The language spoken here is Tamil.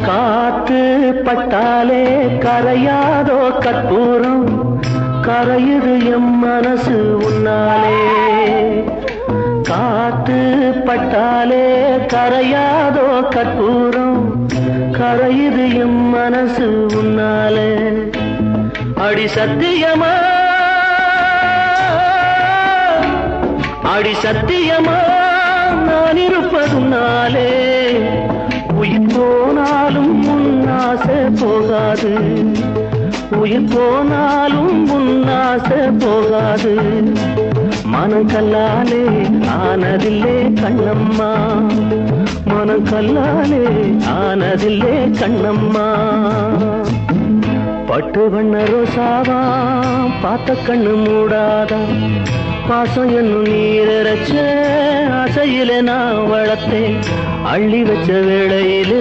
காத்து பட்டாலே கரையாதோ கற்பூரம், கரையுது எம் மனசு உன்னாலே. காத்து பட்டாலே கரையாதோ கற்பூரம், கரையுது எம் மனசு உன்னாலே. அடி சத்தியமா, அடி சத்தியமா நான் இருப்பதுனாலே. உயிர் போனாலும் முன்னாசை போகாது, உயிர் போனாலும் முன்னாசை போகாது. மனம் கல்லாலே ஆனதில்லே கண்ணம்மா, மனம் கல்லாலே ஆனதில்லே கண்ணம்மா. பட்டு வண்ண ரோசாவா பார்த்த கண்ணு மூடாதா, பாசம் என்னும் நீரச்ச ஆசையில நான் வளர்த்தேன். அள்ளி வச்ச வேளையிலே